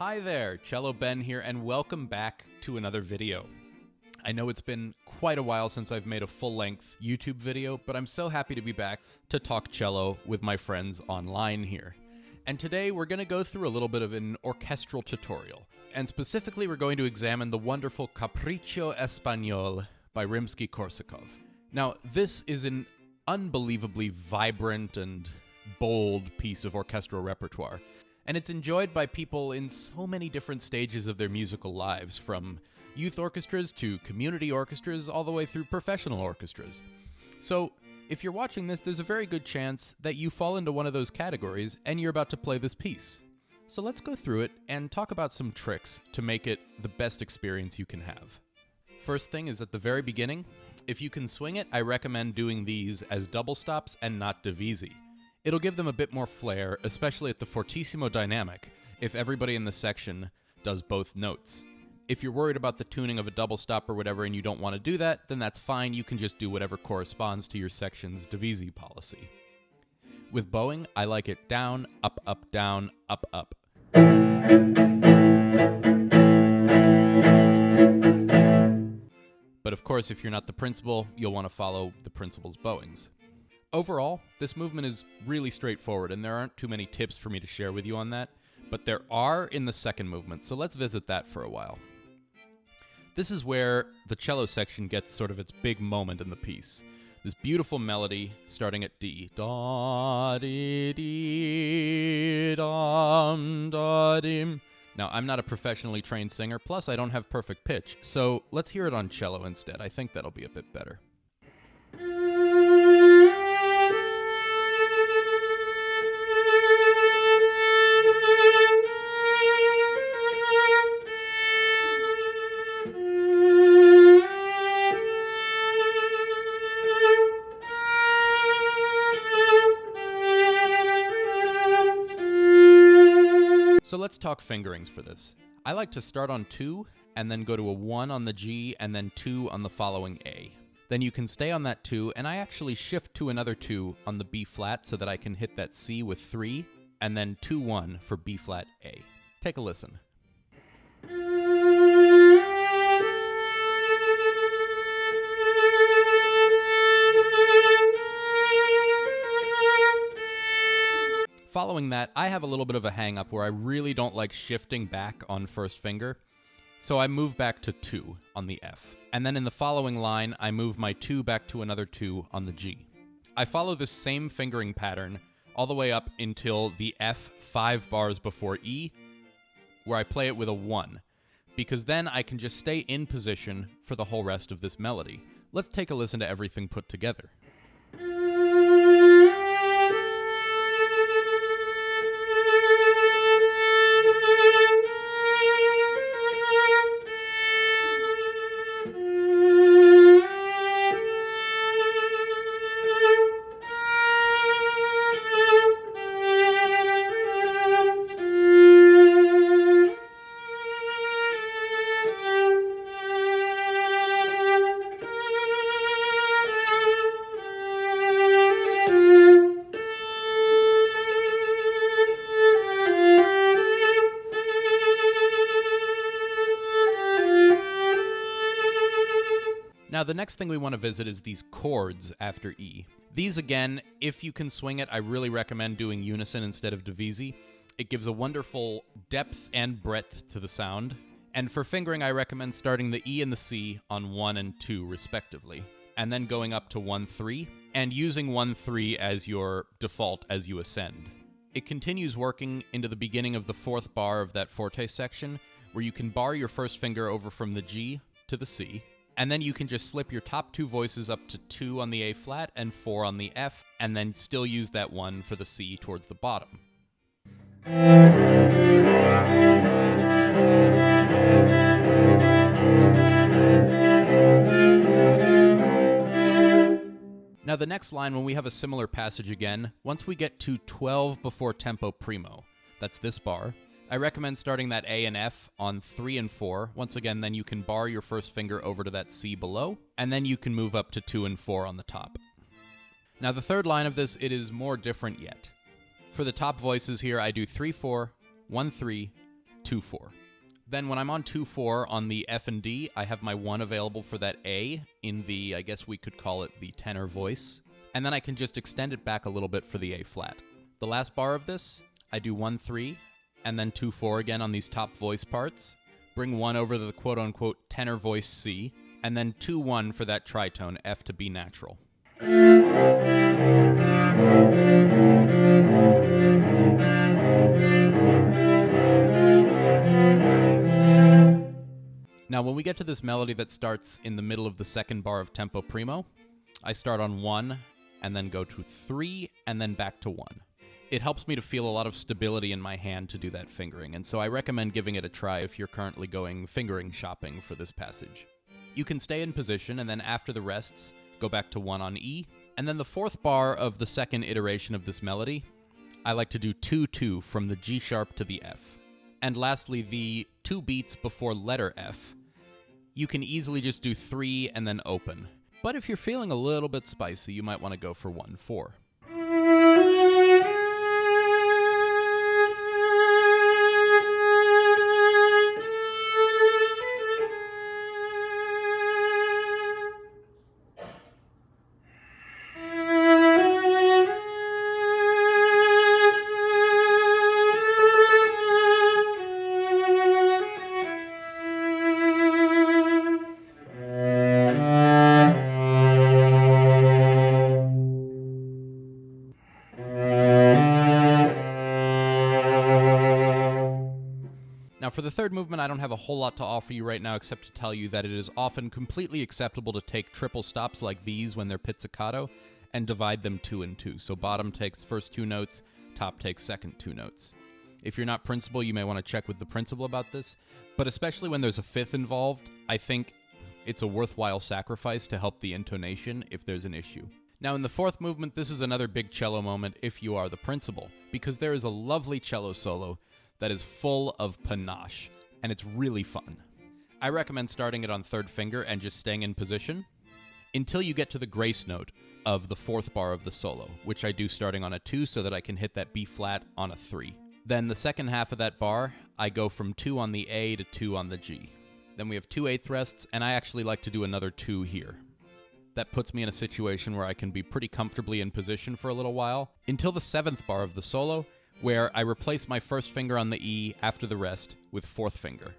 Hi there, Cello Ben here, and welcome back to another video. I know it's been quite a while since I've made a full-length YouTube video, but I'm so happy to be back to talk cello with my friends online here. And today we're going to go through a little bit of an orchestral tutorial. And specifically, we're going to examine the wonderful Capriccio Espagnol by Rimsky Korsakov. Now, this is an unbelievably vibrant and bold piece of orchestral repertoire. And it's enjoyed by people in so many different stages of their musical lives, from youth orchestras to community orchestras, all the way through professional orchestras. So, if you're watching this, there's a very good chance that you fall into one of those categories and you're about to play this piece. So let's go through it and talk about some tricks to make it the best experience you can have. First thing is at the very beginning, if you can swing it, I recommend doing these as double stops and not divisi. It'll give them a bit more flair, especially at the fortissimo dynamic, if everybody in the section does both notes. If you're worried about the tuning of a double stop or whatever and you don't want to do that, then that's fine. You can just do whatever corresponds to your section's divisi policy. With bowing, I like it down, up, down, up, up. But of course, if you're not the principal, you'll want to follow the principal's bowings. Overall, this movement is really straightforward, and there aren't too many tips for me to share with you on that, but there are in the second movement, so let's visit that for a while. This is where the cello section gets sort of its big moment in the piece. This beautiful melody starting at D. Da, di, di, dum, da, dim. Now, I'm not a professionally trained singer, plus I don't have perfect pitch, so let's hear it on cello instead. I think that'll be a bit better. So let's talk fingerings for this. I like to start on 2, and then go to a 1 on the G, and then 2 on the following A. Then you can stay on that 2, and I actually shift to another 2 on the B flat so that I can hit that C with 3, and then 2-1 for B flat A. Take a listen. Following that, I have a little bit of a hang-up where I really don't like shifting back on first finger, so I move back to 2 on the F. And then in the following line, I move my 2 back to another 2 on the G. I follow this same fingering pattern all the way up until the F 5 bars before E, where I play it with a 1, because then I can just stay in position for the whole rest of this melody. Let's take a listen to everything put together. Now, the next thing we want to visit is these chords after E. These, again, if you can swing it, I really recommend doing unison instead of divisi. It gives a wonderful depth and breadth to the sound. And for fingering, I recommend starting the E and the C on 1 and 2, respectively, and then going up to 1-3, and using 1-3 as your default as you ascend. It continues working into the beginning of the 4th bar of that forte section, where you can bar your first finger over from the G to the C, and then you can just slip your top 2 voices up to 2 on the A flat and 4 on the F, and then still use that 1 for the C towards the bottom. Now the next line, when we have a similar passage again, once we get to 12 before tempo primo, that's this bar, I recommend starting that A and F on 3 and 4. Once again, then you can bar your first finger over to that C below, and then you can move up to 2 and 4 on the top. Now the third line of this, it is more different yet. For the top voices here, I do 3-4, 1-3, 2-4. Then when I'm on 2-4 on the F and D, I have my 1 available for that A in the, I guess we could call it the tenor voice. And then I can just extend it back a little bit for the A flat. The last bar of this, I do 1-3, and then 2-4 again on these top voice parts. Bring 1 over to the quote-unquote tenor voice C, and then 2-1 for that tritone, F to B natural. Now, when we get to this melody that starts in the middle of the second bar of tempo primo, I start on 1, and then go to 3, and then back to 1. It helps me to feel a lot of stability in my hand to do that fingering, and so I recommend giving it a try if you're currently going fingering shopping for this passage. You can stay in position, and then after the rests, go back to 1 on E, and then the fourth bar of the second iteration of this melody, I like to do 2-2 from the G sharp to the F. And lastly, the 2 beats before letter F, you can easily just do 3 and then open. But if you're feeling a little bit spicy, you might want to go for 1-4. Now, for the third movement, I don't have a whole lot to offer you right now except to tell you that it is often completely acceptable to take triple stops like these when they're pizzicato and divide them 2 and 2. So bottom takes first 2 notes, top takes second 2 notes. If you're not principal, you may want to check with the principal about this, but especially when there's a fifth involved, I think it's a worthwhile sacrifice to help the intonation if there's an issue. Now, in the fourth movement, this is another big cello moment if you are the principal, because there is a lovely cello solo that is full of panache, and it's really fun. I recommend starting it on third finger and just staying in position until you get to the grace note of the fourth bar of the solo, which I do starting on a 2 so that I can hit that B flat on a 3. Then the second half of that bar, I go from 2 on the A to 2 on the G. Then we have 2 eighth rests, and I actually like to do another 2 here. That puts me in a situation where I can be pretty comfortably in position for a little while, until the 7th bar of the solo, where I replace my first finger on the E after the rest with fourth finger.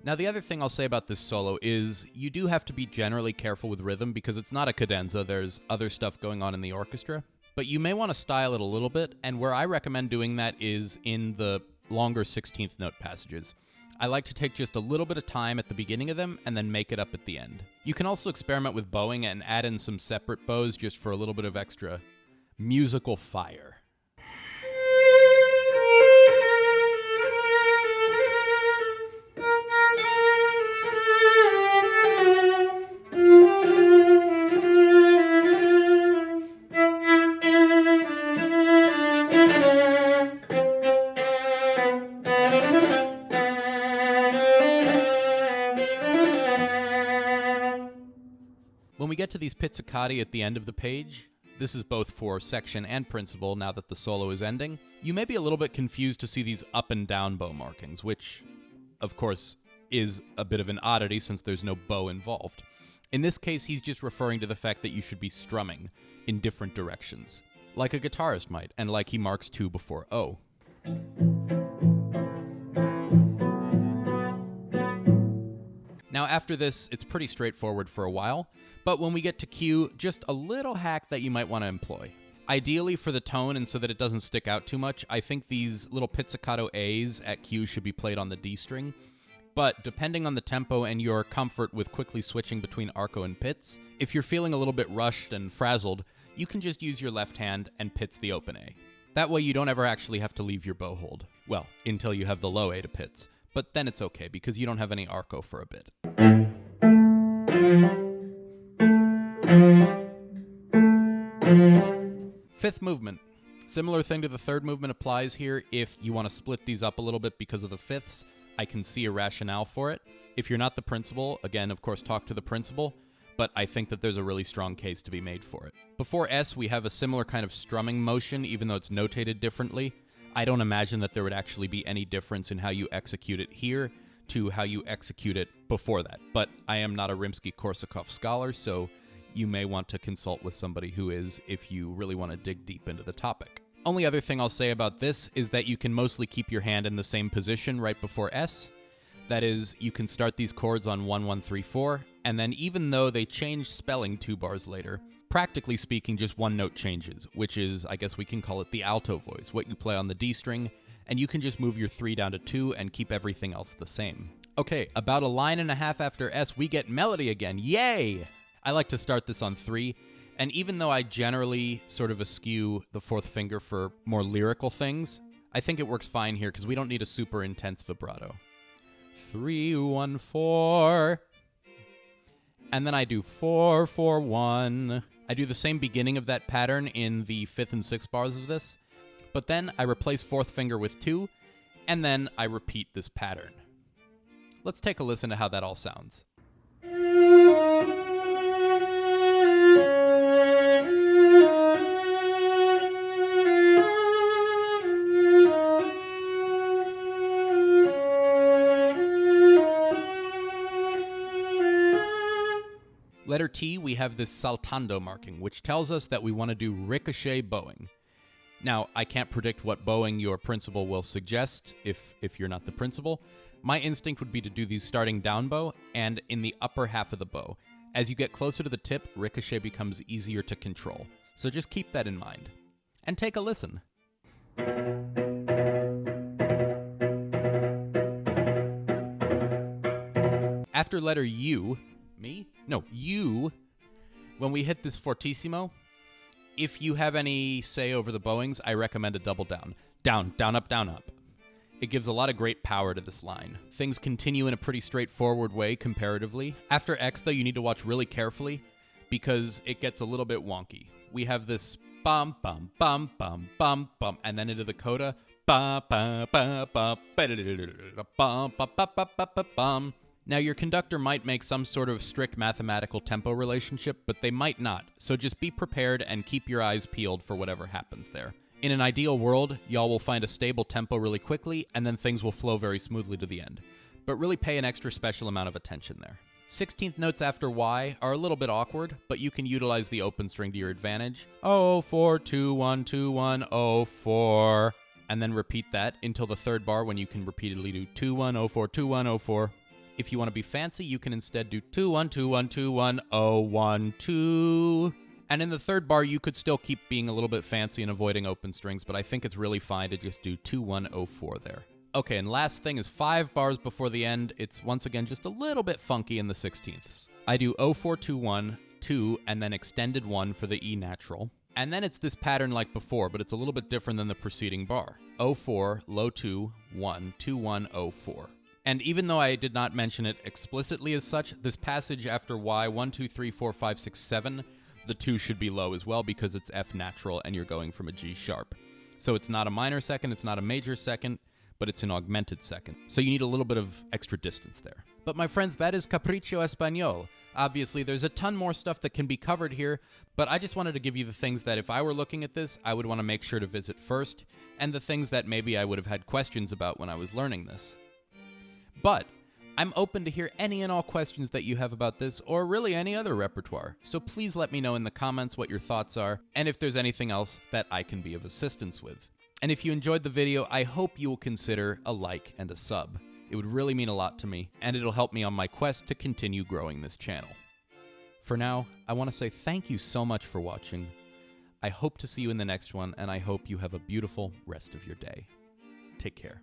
Now, the other thing I'll say about this solo is you do have to be generally careful with rhythm because it's not a cadenza, there's other stuff going on in the orchestra, but you may want to style it a little bit, and where I recommend doing that is in the longer 16th note passages. I like to take just a little bit of time at the beginning of them and then make it up at the end. You can also experiment with bowing and add in some separate bows just for a little bit of extra musical fire. When we get to these pizzicati at the end of the page, this is both for section and principal now that the solo is ending, you may be a little bit confused to see these up and down bow markings, which, of course, is a bit of an oddity since there's no bow involved. In this case, he's just referring to the fact that you should be strumming in different directions, like a guitarist might, and like he marks 2 before O. Now, after this, it's pretty straightforward for a while, but when we get to Q, just a little hack that you might want to employ. Ideally, for the tone and so that it doesn't stick out too much, I think these little pizzicato A's at Q should be played on the D string, but depending on the tempo and your comfort with quickly switching between arco and pizz, if you're feeling a little bit rushed and frazzled, you can just use your left hand and pizz the open A. That way you don't ever actually have to leave your bow hold. Well, until you have the low A to pizz. But then it's okay, because you don't have any arco for a bit. Fifth movement. Similar thing to the third movement applies here. If you want to split these up a little bit because of the fifths, I can see a rationale for it. If you're not the principal, again, of course, talk to the principal, but I think that there's a really strong case to be made for it. Before S, we have a similar kind of strumming motion, even though it's notated differently. I don't imagine that there would actually be any difference in how you execute it here to how you execute it before that. But I am not a Rimsky Korsakov scholar, so you may want to consult with somebody who is if you really want to dig deep into the topic. Only other thing I'll say about this is that you can mostly keep your hand in the same position right before S. That is, you can start these chords on 1, 1, 3, 4, and then even though they change spelling 2 bars later, practically speaking, just one note changes, which is, I guess we can call it the alto voice, what you play on the D string, and you can just move your 3 down to 2 and keep everything else the same. Okay, about a line and a half after S, we get melody again. Yay! I like to start this on 3, and even though I generally sort of eschew the 4th finger for more lyrical things, I think it works fine here because we don't need a super intense vibrato. 3, 1, 4. And then I do 4, 4, 1. I do the same beginning of that pattern in the 5th and 6th bars of this, but then I replace 4th finger with 2, and then I repeat this pattern. Let's take a listen to how that all sounds. Letter T, we have this saltando marking, which tells us that we want to do ricochet bowing. Now, I can't predict what bowing your principal will suggest if you're not the principal. My instinct would be to do these starting down bow and in the upper half of the bow. As you get closer to the tip, ricochet becomes easier to control. So just keep that in mind. And take a listen. After letter U, U, when we hit this fortissimo, if you have any say over the bowings, I recommend a double down. Down, down, up, down, up. It gives a lot of great power to this line. Things continue in a pretty straightforward way comparatively. After X, though, you need to watch really carefully because it gets a little bit wonky. We have this bum, bum, bum, bum, bum, bum, and then into the coda, bum, bum, bum, bum, bum, bum, bum, bum. Now, your conductor might make some sort of strict mathematical tempo relationship, but they might not, so just be prepared and keep your eyes peeled for whatever happens there. In an ideal world, y'all will find a stable tempo really quickly, and then things will flow very smoothly to the end. But really pay an extra special amount of attention there. 16th notes after Y are a little bit awkward, but you can utilize the open string to your advantage. 0, 4, 2, 1, 2, 1, 0, 4. And then repeat that until the 3rd bar when you can repeatedly do 2, 1, 0, 4, 2, 1, 0, 4. If you want to be fancy, you can instead do 2, 1, 2, 1, 2, 1, 0, 1, 2. And in the 3rd bar, you could still keep being a little bit fancy and avoiding open strings, but I think it's really fine to just do 2, 1, 0, 4 there. Okay, and last thing is 5 bars before the end. It's once again just a little bit funky in the 16ths. I do 0, 4, 2, 1, 2, and then extended 1 for the E natural. And then it's this pattern like before, but it's a little bit different than the preceding bar. 0, 4, low 2, 1, 2, 1, 0, 4. And even though I did not mention it explicitly as such, this passage after Y, 1, 2, 3, 4, 5, 6, 7, the 2 should be low as well because it's F natural and you're going from a G sharp. So it's not a minor second, it's not a major second, but it's an augmented second. So you need a little bit of extra distance there. But my friends, that is Capriccio Espagnol. Obviously, there's a ton more stuff that can be covered here, but I just wanted to give you the things that if I were looking at this, I would want to make sure to visit first, and the things that maybe I would have had questions about when I was learning this. But I'm open to hear any and all questions that you have about this, or really any other repertoire, so please let me know in the comments what your thoughts are, and if there's anything else that I can be of assistance with. And if you enjoyed the video, I hope you will consider a like and a sub. It would really mean a lot to me, and it'll help me on my quest to continue growing this channel. For now, I want to say thank you so much for watching. I hope to see you in the next one, and I hope you have a beautiful rest of your day. Take care.